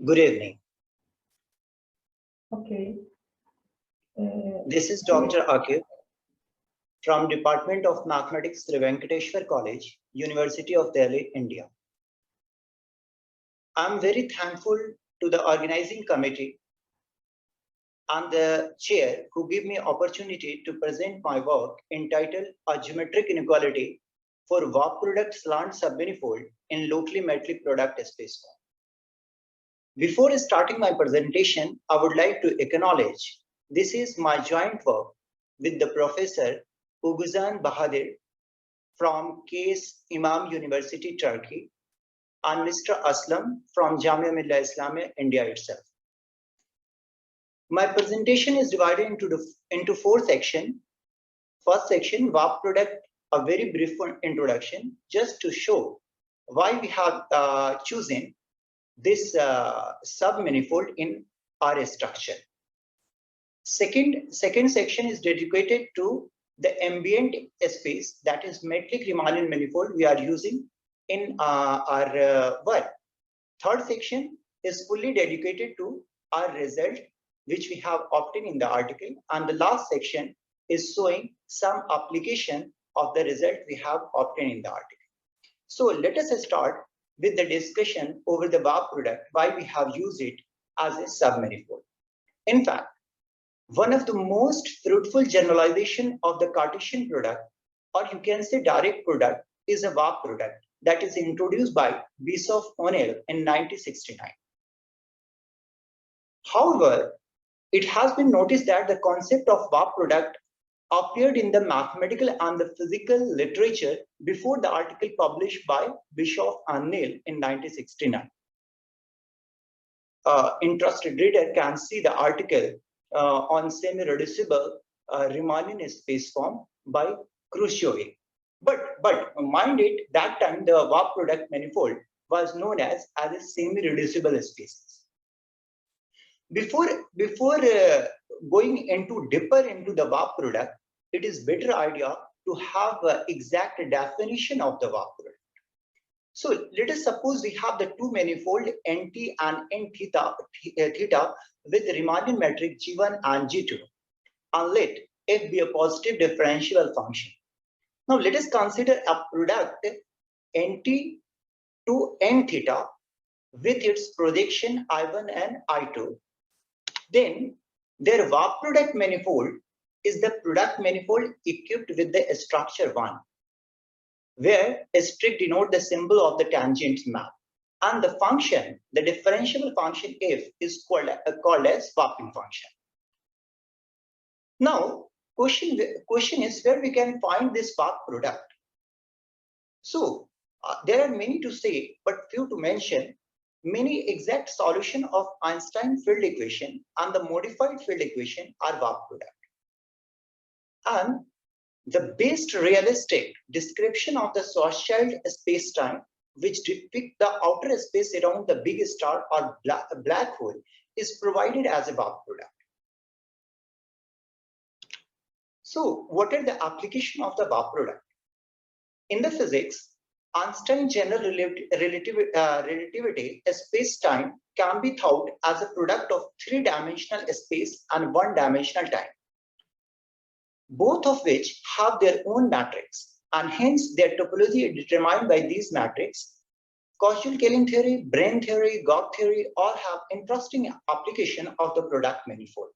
Good evening. Okay. This is Dr. Aquib from Department of Mathematics, Sri Venkateshwar College, University of Delhi, India. I'm very thankful to the organizing committee and the chair who give me opportunity to present my work entitled A Geometric Inequality for VAP product slant submanifold in locally metallic product space form. Before starting my presentation, I would like to acknowledge this is my joint work with the Professor Uguzan Bahadir from Case Imam University, Turkey, and Mr. Aslam from Jamia Millia Islamia, India itself. My presentation is divided into four sections. First section, VAP product, a very brief introduction, just to show why we have chosen this submanifold in our structure. Second section is dedicated to the ambient space, that is metallic Riemann manifold we are using in our work. Third section is fully dedicated to our result which we have obtained in the article, and the last section is showing some application of the result we have obtained in the article. So let us start with the discussion over the VAP product, why we have used it as a submanifold. In fact, one of the most fruitful generalization of the Cartesian product, or you can say direct product, is a VAP product that is introduced by Bischoff O'Neill in 1969. However, it has been noticed that the concept of VAP product appeared in the mathematical and the physical literature before the article published by Bischoff and O'Neill in 1969. Interested reader can see the article on semi-reducible Riemannian space form by Khrushchev. But mind it, that time the VAP product manifold was known as a semi-reducible spaces. Before going into deeper into the VAP product, it is better idea to have an exact definition of the VAP product. So let us suppose we have the two manifold NT and N theta with Riemannian metric G1 and G2, and let F be a positive differentiable function. Now let us consider a product NT to N theta with its projection I1 and I2. Then their VAP product manifold is the product manifold equipped with the structure 1, where a strict denote the symbol of the tangent map, and the function, the differentiable function f, is called as VAPing function. Now, question is where we can find this VAP product. So there are many to say, but few to mention. Many exact solution of Einstein field equation and the modified field equation are VAP product. And the best realistic description of the Schwarzschild space-time, which depict the outer space around the big star or black hole, is provided as a VAP product. So what are the application of the VAP product? In the physics, Einstein's general relativity space-time can be thought as a product of three-dimensional space and one-dimensional time, both of which have their own matrix, and hence their topology is determined by these matrices. Cauchy-Kelling theory, brane theory, Gauss theory all have interesting application of the product manifold.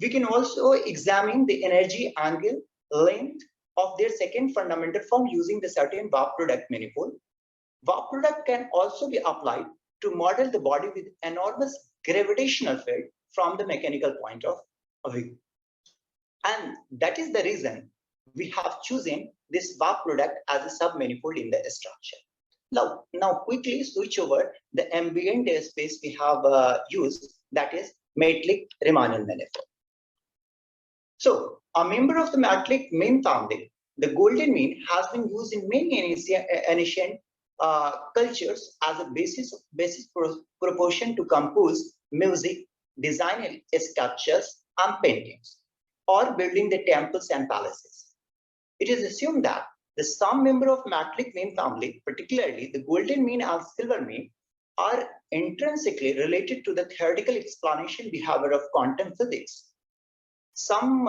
We can also examine the energy, angle, length of their second fundamental form using the certain VAP product manifold. VAP product can also be applied to model the body with enormous gravitational field from the mechanical point of view. And that is the reason we have chosen this VAP product as a submanifold in the structure. Now quickly switch over the ambient space we have used, that is metallic Riemannian manifold. So a member of the metallic mean family, the golden mean, has been used in many ancient cultures as a basis proportion to compose music, design sculptures and paintings, or building the temples and palaces. It is assumed that some member of metallic mean family, particularly the golden mean and silver mean, are intrinsically related to the theoretical explanation behavior of quantum physics. Some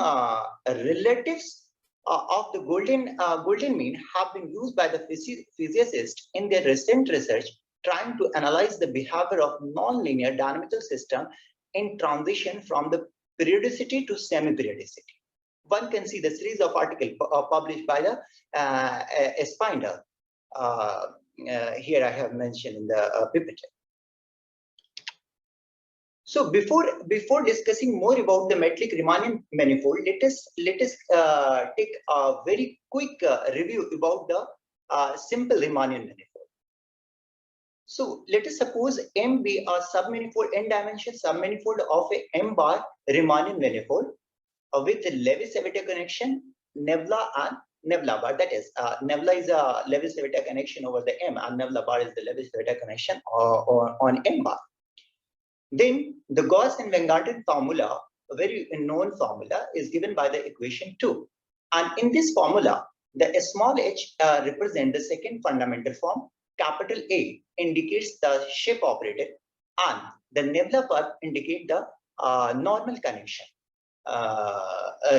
relatives of the golden mean have been used by the physicists in their recent research trying to analyze the behavior of nonlinear dynamical system in transition from the periodicity to semi-periodicity. One can see the series of articles published by the Spinder. Here I have mentioned in the PPT. So before discussing more about the metric Riemannian manifold, let us take a very quick review about the simple Riemannian manifold. So let us suppose M be a submanifold, n-dimensional submanifold of a M bar Riemannian manifold with a Levi-Civita connection, Nebula and Nebula bar. That is, Nebula is a Levi-Civita connection over the M, and Nebula bar is the Levi-Civita connection on M bar. Then the Gauss and Van Garten formula, a very known formula, is given by the equation 2. And in this formula, the small h represents the second fundamental form. Capital A indicates the shape operator, and the nebula bar indicates the normal connection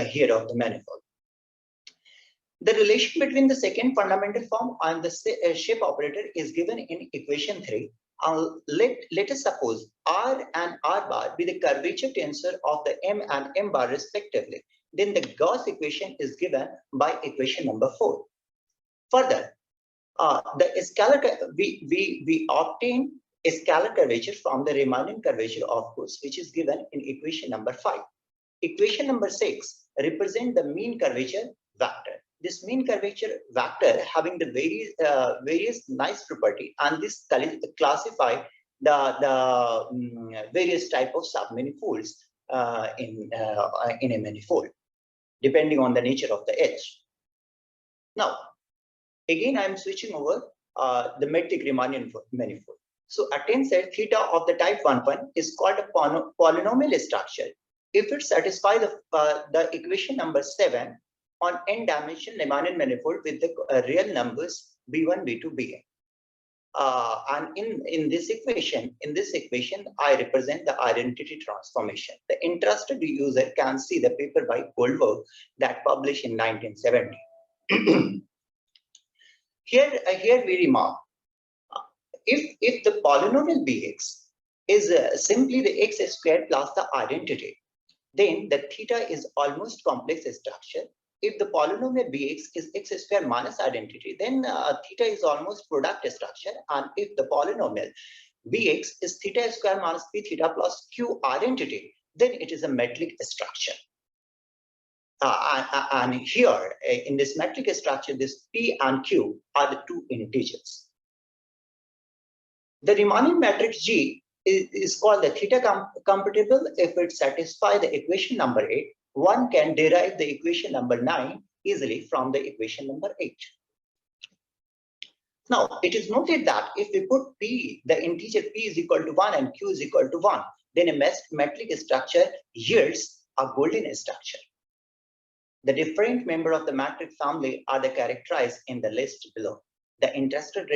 here of the manifold. The relation between the second fundamental form and the shape operator is given in equation 3. Let us suppose R and R bar be the curvature tensor of the M and M bar respectively. Then the Gauss equation is given by equation number 4. Further, we obtain a scalar curvature from the Riemannian curvature, of course, which is given in equation number 5. Equation number 6 represents the mean curvature vector. This mean curvature vector having the various nice property, and this classify the various type of submanifolds in a manifold, depending on the nature of the edge. Now, again, I am switching over the metric Riemannian manifold. So a tensor theta of the type 1 is called a polynomial structure if it satisfies the equation number 7 on n-dimensional Riemannian manifold with the real numbers b1, b2, bn. And in this equation, I represent the identity transformation. The interested user can see the paper by Goldberg that published in 1970. Here we remark, if the polynomial bx is simply the x squared plus the identity, then the theta is almost complex structure. If the polynomial bx is x squared minus identity, then theta is almost product structure. And if the polynomial bx is theta squared minus p theta plus q identity, then it is a metric structure. And here in this metric structure, this p and q are the two integers. The Riemannian matrix G is called the theta compatible if it satisfies the equation number 8. One can derive the equation number 9 easily from the equation number 8. Now, it is noted that if we put p, the integer p is equal to 1 and q is equal to 1, then a metric structure yields a golden structure. The different members of the matrix family are characterized in the list below. The interested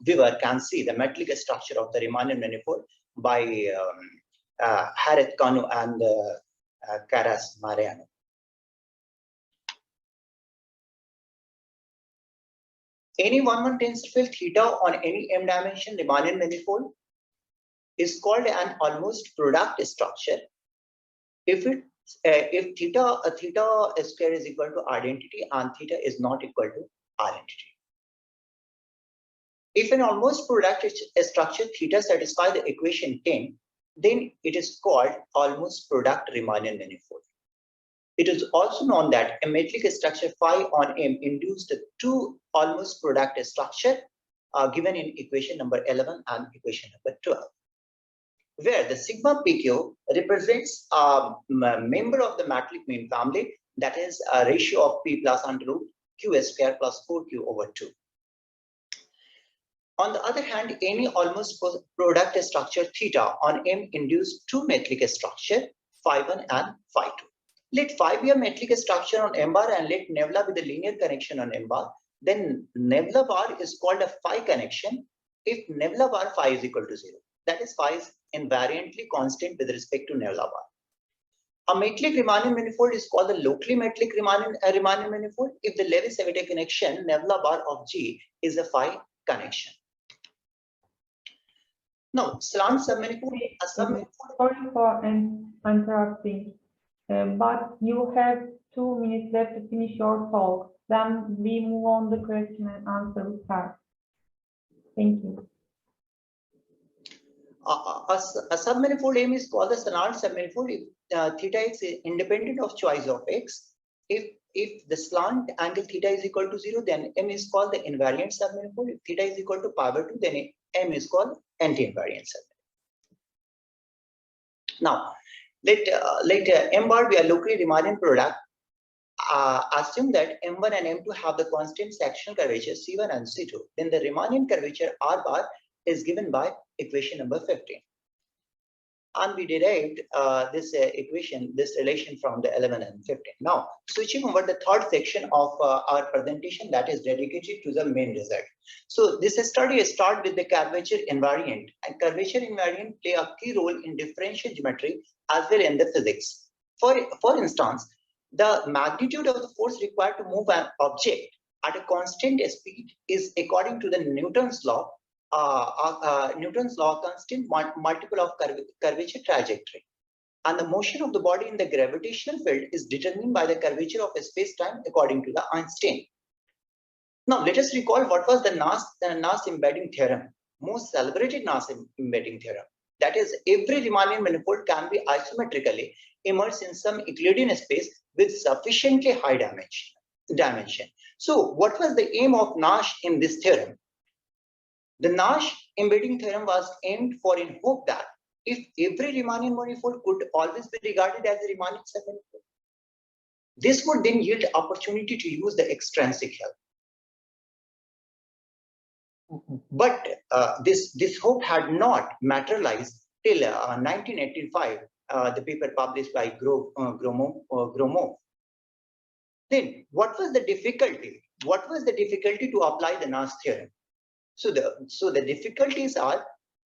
viewer can see the metric structure of the Riemannian manifold by Harith Kanu and Caras Mariano. Any 1-1 tensor field theta on any m-dimensional Riemannian manifold is called an almost product structure if theta square is equal to identity and theta is not equal to identity. If an almost product structure theta satisfies the equation 10, then it is called almost product Riemannian manifold. It is also known that a metric structure phi on M induced two almost product structure given in equation number 11 and equation number 12, where the sigma pq represents a member of the metric mean family, that is a ratio of p plus under root q square plus 4q over 2. On the other hand, any almost product structure theta on M induced two metric structure phi 1 and phi 2. Let phi be a metric structure on M bar and let nebula be the linear connection on M bar. Then nebula bar is called a phi connection if nabla bar phi is equal to 0. That is, phi is invariantly constant with respect to nabla bar. A metric Riemann manifold is called the locally metric Riemann manifold if the Lewis-Cavite connection nabla bar of G is a phi connection. Now, slant submanifold. Sorry for interrupting, but you have 2 minutes left to finish your talk. Then we move on the question and answer part. Thank you. A submanifold M is called the slant submanifold if theta is independent of choice of x. If the slant angle theta is equal to 0, then M is called the invariant submanifold. If theta is equal to pi/2, then M is called anti-invariant submanifold. Now, let M bar be a locally Riemannian product. Assume that M1 and M2 have the constant sectional curvature C1 and C2. Then the Riemannian curvature R bar is given by equation number 15. And we derived this relation from the 11 and 15. Now, switching over the third section of our presentation that is dedicated to the main result. So this study starts with the curvature invariant, and curvature invariant play a key role in differential geometry as well in the physics. For instance, the magnitude of the force required to move an object at a constant speed is according to the Newton's law. Newton's law constant multiple of curvature trajectory, and the motion of the body in the gravitational field is determined by the curvature of space-time according to the Einstein. Now let us recall what was the Nash embedding theorem, most celebrated Nash embedding theorem. That is, every Riemannian manifold can be isometrically immersed in some Euclidean space with sufficiently high dimension. So what was the aim of Nash in this theorem? The Nash embedding theorem was aimed for in hope that if every Riemannian manifold could always be regarded as a Riemannian submanifold, this would then yield opportunity to use the extrinsic help. But this hope had not materialized till 1985, the paper published by Gromov. Then what was the difficulty? What was the difficulty to apply the Nash theorem? So the difficulties are,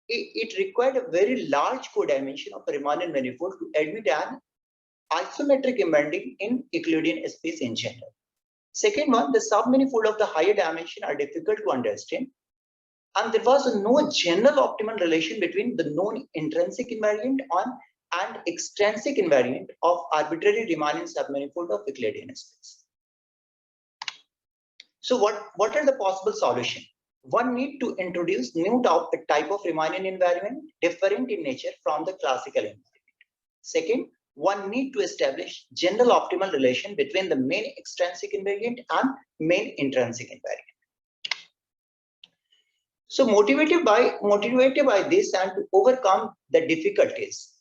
it required a very large codimension of a Riemannian manifold to admit an isometric embedding in Euclidean space in general. Second one, the submanifold of the higher dimension are difficult to understand, and there was no general optimal relation between the known intrinsic invariant and extrinsic invariant of arbitrary Riemannian submanifold of Euclidean space. So what are the possible solutions? One need to introduce new type of Riemannian invariant different in nature from the classical invariant. Second, one need to establish general optimal relation between the main extrinsic invariant and main intrinsic invariant. So motivated by this and to overcome the difficulties,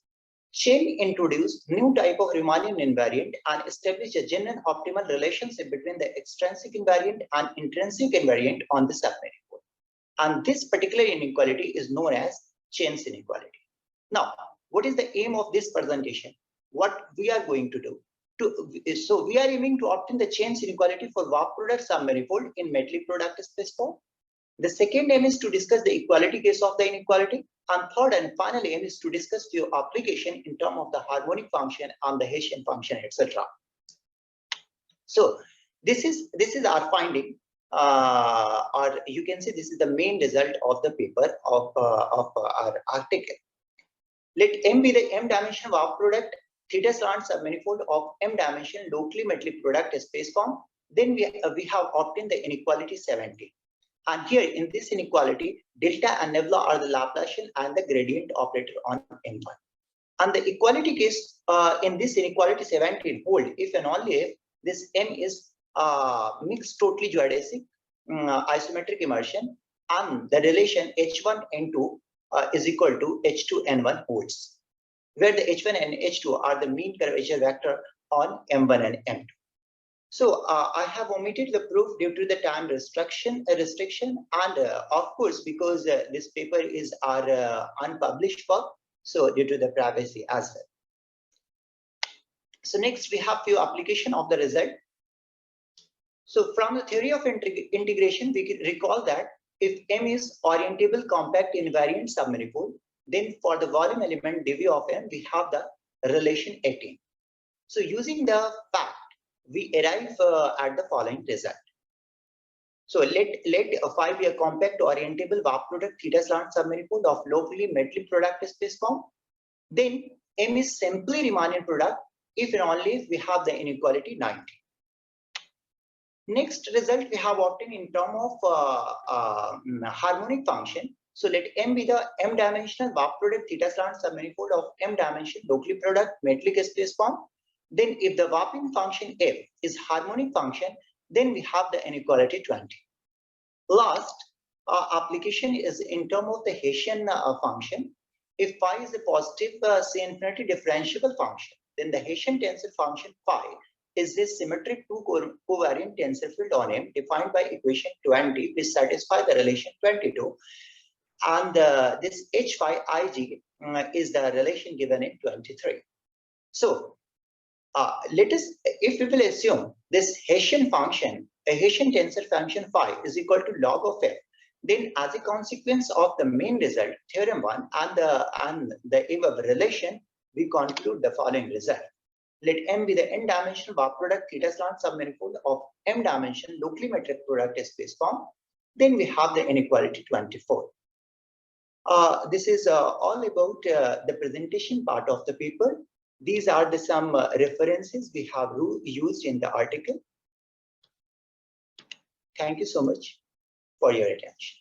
Chen introduced new type of Riemannian invariant and established a general optimal relationship between the extrinsic invariant and intrinsic invariant on the submanifold. And this particular inequality is known as Chen's inequality. Now, what is the aim of this presentation? What we are going to do? So we are aiming to obtain the Chen's inequality for warp product submanifold in metric product space form. The second aim is to discuss the equality case of the inequality. And third and final aim is to discuss few application in terms of the harmonic function and the Hessian function, etc. So this is our finding. Or you can say this is the main result of the paper of our article. Let M be the M-dimensional warp product theta slant submanifold of M-dimensional locally metric product space form. Then we have obtained the inequality 70. And here in this inequality, delta and nebula are the Laplacian and the gradient operator on M1. And the equality case in this inequality 17 hold if and only if this M is mixed totally geodesic isometric immersion and the relation H1 N2 is equal to H2 N1 holds, where the H1 and H2 are the mean curvature vector on M1 and M2. So I have omitted the proof due to the time restriction and of course because this paper is our unpublished work, so due to the privacy as well. So next we have few application of the result. So from the theory of integration, we can recall that if M is orientable compact invariant submanifold, then for the volume element dV of M, we have the relation 18. So using the fact, we arrive at the following result. So let phi be a compact orientable warp product theta slant submanifold of locally metallic product space form. Then M is simply Riemannian product if and only if we have the inequality 90. Next result we have obtained in terms of harmonic function. So let M be the m-dimensional warp product theta slant submanifold of m-dimensional locally product metallic space form. Then if the warping function F is harmonic function, then we have the inequality 20. Last application is in terms of the Hessian function. If phi is a positive C infinity differentiable function, then the Hessian tensor function phi is this symmetric two covariant tensor field on M defined by equation 20, which satisfy the relation 22. And this H phi Ig is the relation given in 23. So let us, if we will assume this Hessian function, a Hessian tensor function phi is equal to log of F, then as a consequence of the main result, theorem 1 and the above relation, we conclude the following result. Let M be the n-dimensional warp product theta slant submanifold of m-dimensional locally metric product space form. Then we have the inequality 24. This is all about the presentation part of the paper. These are some references we have used in the article. Thank you so much for your attention.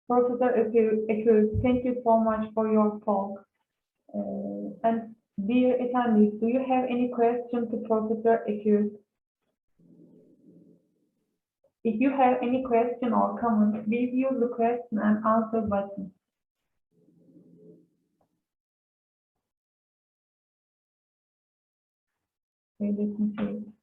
Professor Aquib, thank you so much for your talk. And dear attendees, do you have any question to Professor Aquib? If you have any question or comment, please use the question and answer button. Okay, let me see.